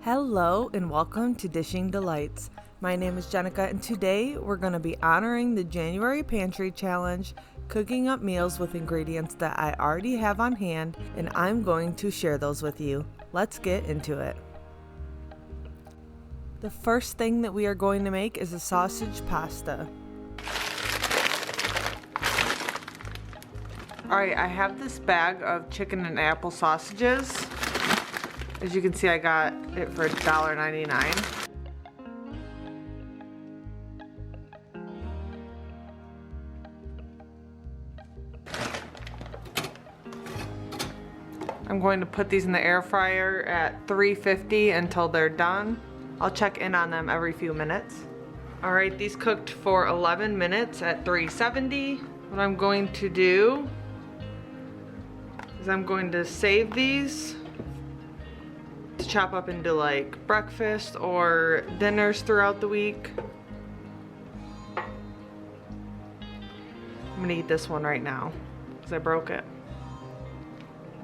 Hello and welcome to Dishing Delights. My name is Jenica and today we're going to be honoring the January Pantry Challenge, cooking up meals with ingredients that I already have on hand, and I'm going to share those with you. Let's get into it. The first thing that we are going to make is a sausage pasta. Alright, I have this bag of chicken and apple sausages. As you can see, I got it for $1.99. I'm going to put these in the air fryer at 350 until they're done. I'll check in on them every few minutes. Alright, these cooked for 11 minutes at 370. What I'm going to do is I'm going to save these to chop up into like breakfast or dinners throughout the week. I'm gonna eat this one right now because I broke it.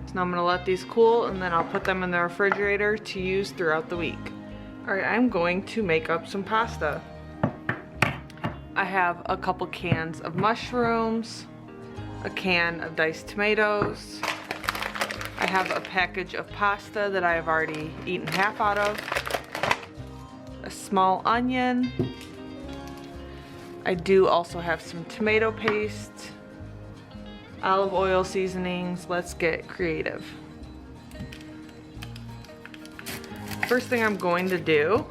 So now I'm gonna let these cool and then I'll put them in the refrigerator to use throughout the week. Alright, I'm going to make up some pasta. I have a couple cans of mushrooms, a can of diced tomatoes, I have a package of pasta that I have already eaten half out of, a small onion. I do also have some tomato paste, olive oil seasonings. Let's get creative. First thing I'm going to do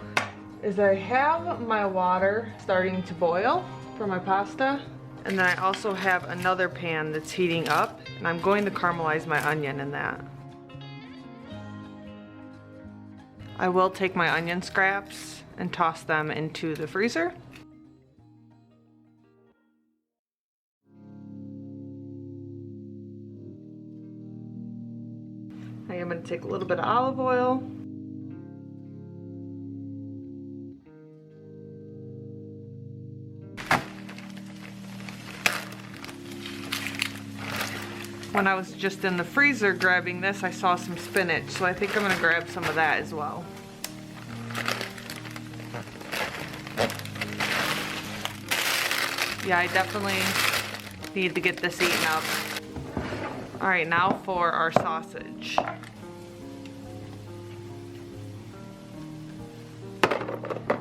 is I have my water starting to boil for my pasta. And then I also have another pan that's heating up, and I'm going to caramelize my onion in that. I will take my onion scraps and toss them into the freezer. I am going to take a little bit of olive oil. When I was just in the freezer grabbing this, I saw some spinach, so I think I'm gonna grab some of that as well. Yeah, I definitely need to get this eaten up. All right, now for our sausage.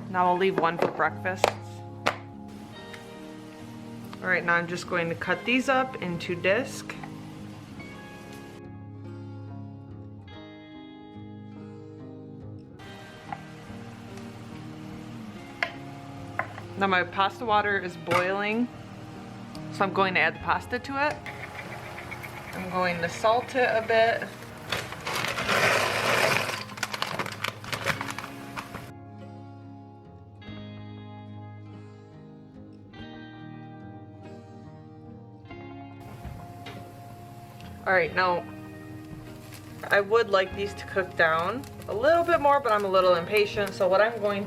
Now I'll leave one for breakfast. All right, now I'm just going to cut these up into disc. Now my pasta water is boiling, so I'm going to add the pasta to it. I'm going to salt it a bit. Alright, now I would like these to cook down a little bit more, but I'm a little impatient, so what I'm going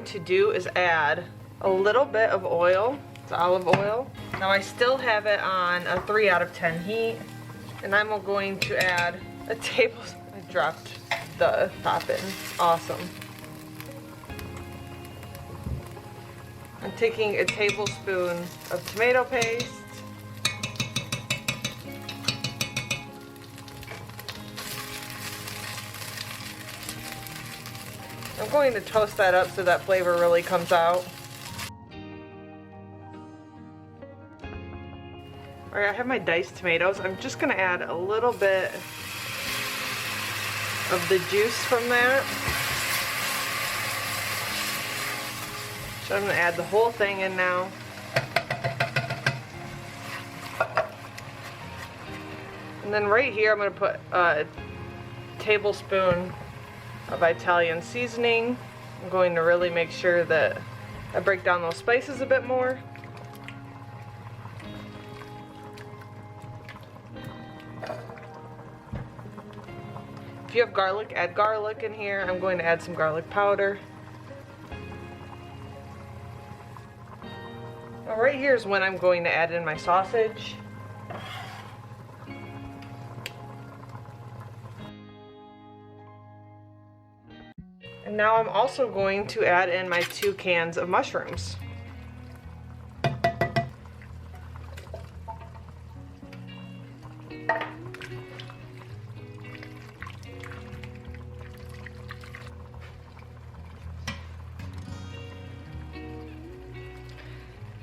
to do is add a little bit of oil. It's olive oil. Now I still have it on a 3 out of 10 heat, and I'm going to add a tablespoon. I dropped the topping. Awesome. I'm taking a tablespoon of tomato paste. I'm going to toast that up so that flavor really comes out. Alright, I have my diced tomatoes. I'm just going to add a little bit of the juice from that. So I'm going to add the whole thing in now. And then right here I'm going to put a tablespoon of Italian seasoning. I'm going to really make sure that I break down those spices a bit more. If you have garlic, add garlic in here. I'm going to add some garlic powder. Now right here is when I'm going to add in my sausage. And now I'm also going to add in my 2 cans of mushrooms.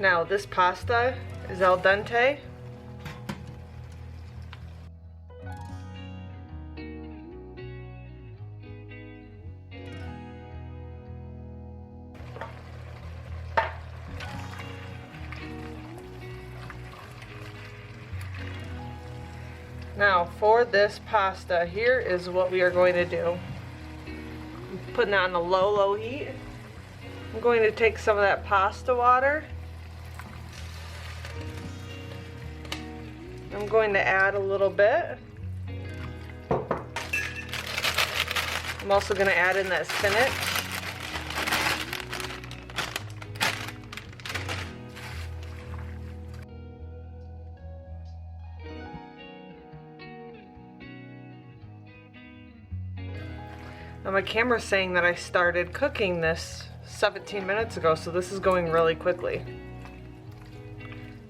Now this pasta is al dente. Now for this pasta, here is what we are going to do. I'm putting that on a low heat. I'm going to take some of that pasta water. I'm going to add a little bit. I'm also going to add in that spinach. Now my camera's saying that I started cooking this 17 minutes ago, so this is going really quickly.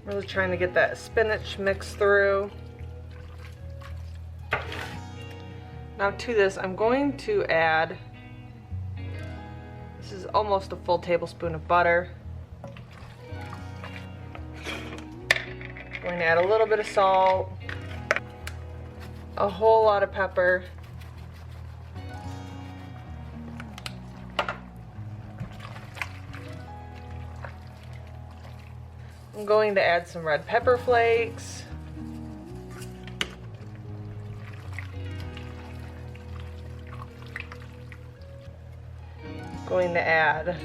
Really trying to get that spinach mixed through. Now to this, I'm going to add, this is almost a full tablespoon of butter. Going to add a little bit of salt, a whole lot of pepper, I'm going to add some red pepper flakes. Going to add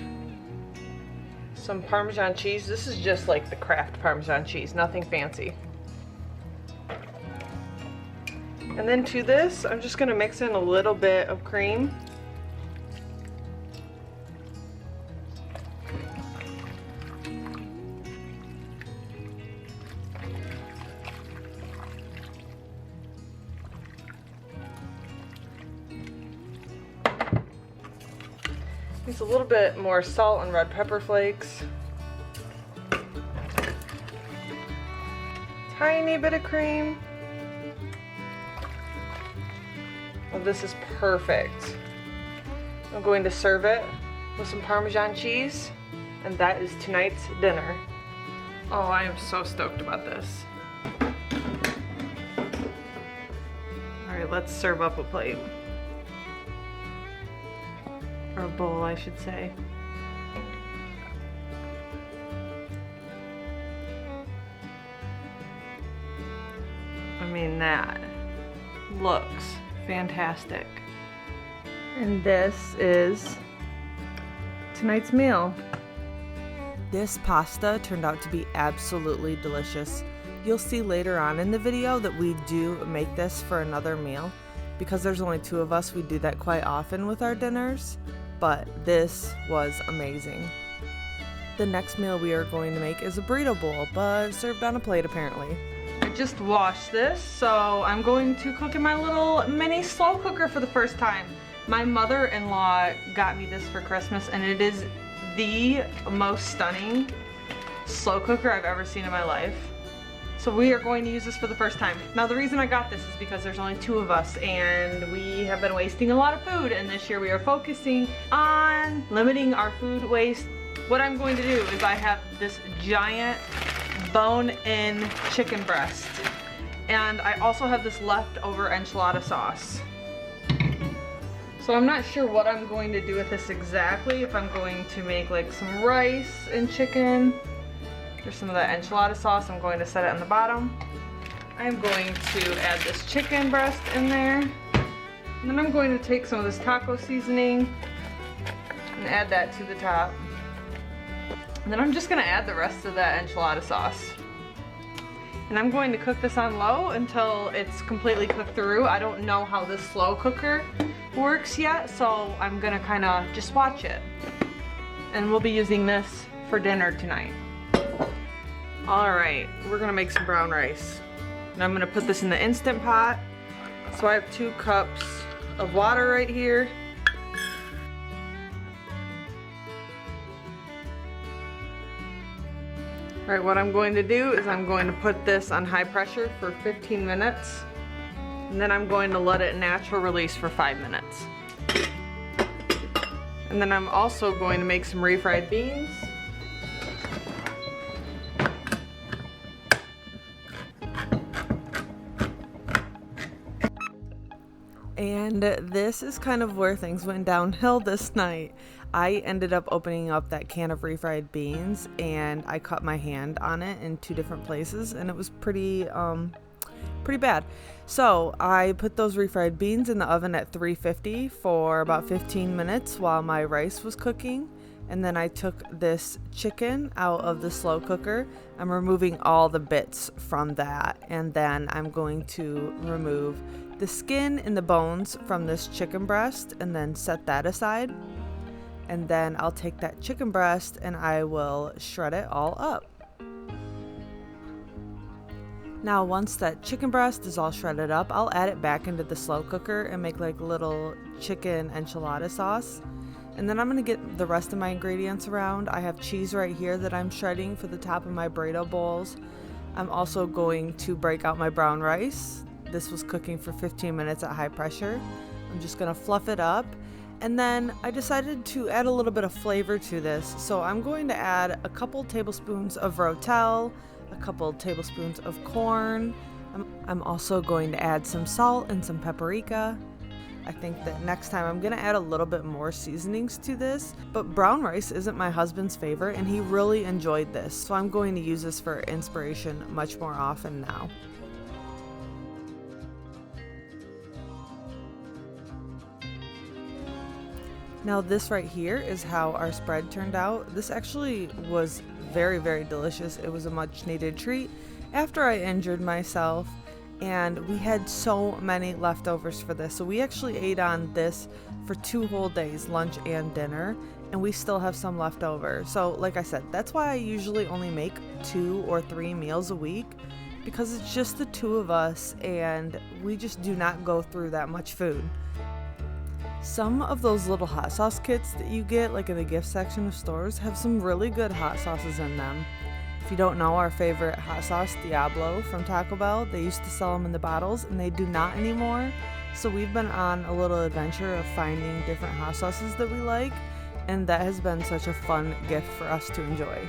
some Parmesan cheese. This is just like the Kraft Parmesan cheese, nothing fancy. And then to this, I'm just going to mix in a little bit of cream. Just a little bit more salt and red pepper flakes. Tiny bit of cream. Well, this is perfect. I'm going to serve it with some Parmesan cheese, and that is tonight's dinner. Oh, I am so stoked about this. All right, let's serve up a plate. Or a bowl, I should say. I mean, that looks fantastic. And this is tonight's meal. This pasta turned out to be absolutely delicious. You'll see later on in the video that we do make this for another meal. Because there's only 2 of us, we do that quite often with our dinners. But this was amazing. The next meal we are going to make is a burrito bowl, but served on a plate apparently. I just washed this, so I'm going to cook in my little mini slow cooker for the first time. My mother-in-law got me this for Christmas, and it is the most stunning slow cooker I've ever seen in my life. So we are going to use this for the first time. Now the reason I got this is because there's only 2 of us and we have been wasting a lot of food, and this year we are focusing on limiting our food waste. What I'm going to do is I have this giant bone-in chicken breast, and I also have this leftover enchilada sauce. So I'm not sure what I'm going to do with this exactly, if I'm going to make like some rice and chicken. There's some of that enchilada sauce. I'm going to set it on the bottom. I'm going to add this chicken breast in there. And then I'm going to take some of this taco seasoning and add that to the top. And then I'm just going to add the rest of that enchilada sauce. And I'm going to cook this on low until it's completely cooked through. I don't know how this slow cooker works yet, so I'm going to kind of just watch it. And we'll be using this for dinner tonight. Alright, we're gonna make some brown rice. And I'm gonna put this in the Instant Pot. So I have 2 cups of water right here. All right, what I'm going to do is I'm going to put this on high pressure for 15 minutes. And then I'm going to let it natural release for 5 minutes. And then I'm also going to make some refried beans. And this is kind of where things went downhill this night. I ended up opening up that can of refried beans and I cut my hand on it in 2 different places, and it was pretty bad. So I put those refried beans in the oven at 350 for about 15 minutes while my rice was cooking. And then I took this chicken out of the slow cooker. I'm removing all the bits from that. And then I'm going to remove the skin and the bones from this chicken breast and then set that aside. And then I'll take that chicken breast and I will shred it all up. Now once that chicken breast is all shredded up, I'll add it back into the slow cooker and make like little chicken enchilada sauce. And then I'm going to get the rest of my ingredients around. I have cheese right here that I'm shredding for the top of my burrito bowls. I'm also going to break out my brown rice. This was cooking for 15 minutes at high pressure. I'm just going to fluff it up. And then I decided to add a little bit of flavor to this. So I'm going to add a couple tablespoons of rotel, a couple tablespoons of corn. I'm also going to add some salt and some paprika. I think that next time I'm gonna add a little bit more seasonings to this, but brown rice isn't my husband's favorite and he really enjoyed this, so I'm going to use this for inspiration much more often now. Now this right here is how our spread turned out. This actually was very, very delicious. It was a much needed treat after I injured myself. And we had so many leftovers for this. So we actually ate on this for 2 whole days, lunch and dinner, and we still have some left over. So like I said, that's why I usually only make 2 or 3 meals a week, because it's just the 2 of us and we just do not go through that much food. Some of those little hot sauce kits that you get like in the gift section of stores have some really good hot sauces in them. If you don't know our favorite hot sauce, Diablo from Taco Bell, they used to sell them in the bottles and they do not anymore. So we've been on a little adventure of finding different hot sauces that we like, and that has been such a fun gift for us to enjoy.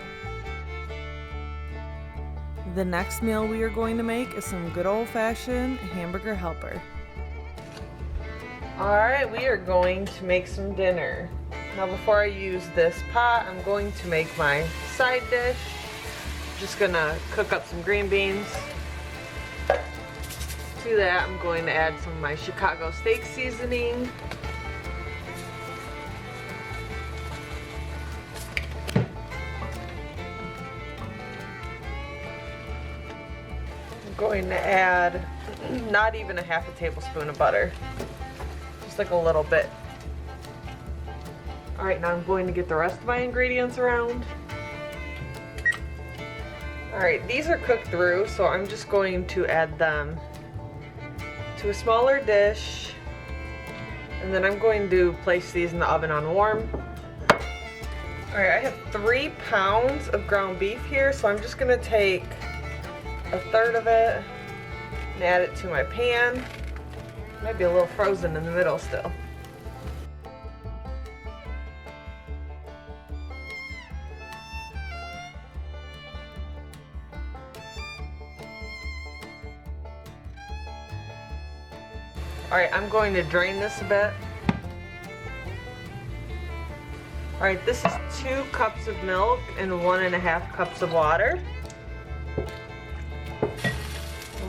The next meal we are going to make is some good old-fashioned Hamburger Helper. Alright, we are going to make some dinner. Now before I use this pot, I'm going to make my side dish. Just gonna cook up some green beans. To that, I'm going to add some of my Chicago steak seasoning. I'm going to add not even a half a tablespoon of butter, just like a little bit. All right, now I'm going to get the rest of my ingredients around. Alright, these are cooked through, so I'm just going to add them to a smaller dish, and then I'm going to place these in the oven on warm. Alright, I have 3 pounds of ground beef here, so I'm just going to take a third of it and add it to my pan. Might be a little frozen in the middle still. Alright, I'm going to drain this a bit. Alright, this is 2 cups of milk and 1.5 cups of water.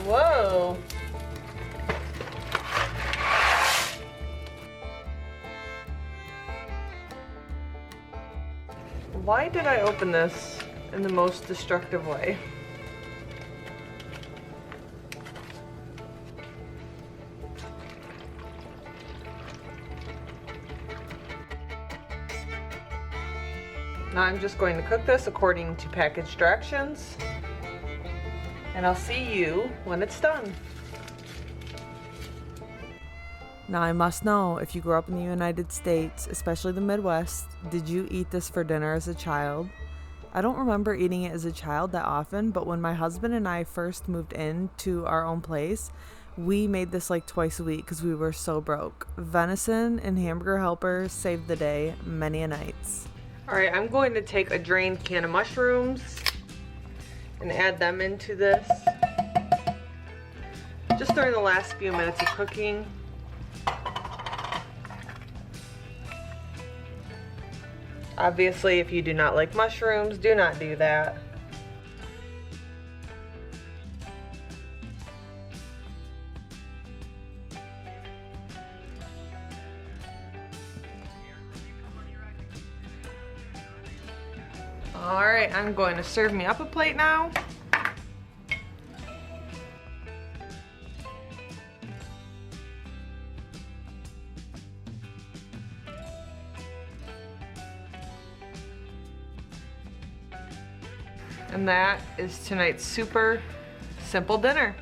Whoa! Why did I open this in the most destructive way? Now I'm just going to cook this according to package directions, and I'll see you when it's done. Now I must know, if you grew up in the United States, especially the Midwest, did you eat this for dinner as a child? I don't remember eating it as a child that often, but when my husband and I first moved into our own place, we made this like twice a week because we were so broke. Venison and Hamburger Helper saved the day many a nights. Alright, I'm going to take a drained can of mushrooms and add them into this. Just during the last few minutes of cooking. Obviously, if you do not like mushrooms, do not do that. Alright, I'm going to serve me up a plate now. And that is tonight's super simple dinner.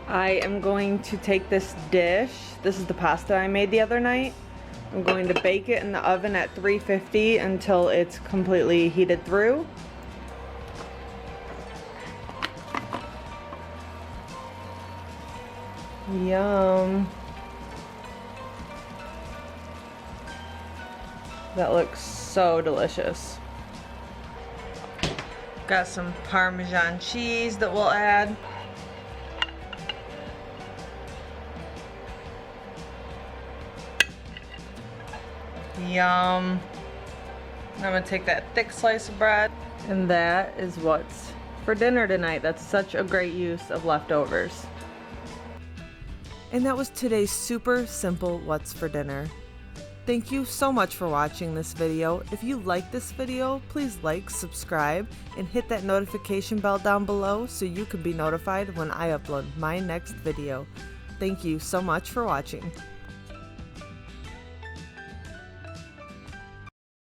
I am going to take this dish. This is the pasta I made the other night. I'm going to bake it in the oven at 350 until it's completely heated through. Yum. That looks so delicious. Got some Parmesan cheese that we'll add. Yum. I'm gonna take that thick slice of bread. And that is what's for dinner tonight. That's such a great use of leftovers. And that was today's super simple what's for dinner. Thank you so much for watching this video. If you like this video, please like, subscribe, and hit that notification bell down below so you can be notified when I upload my next video. Thank you so much for watching.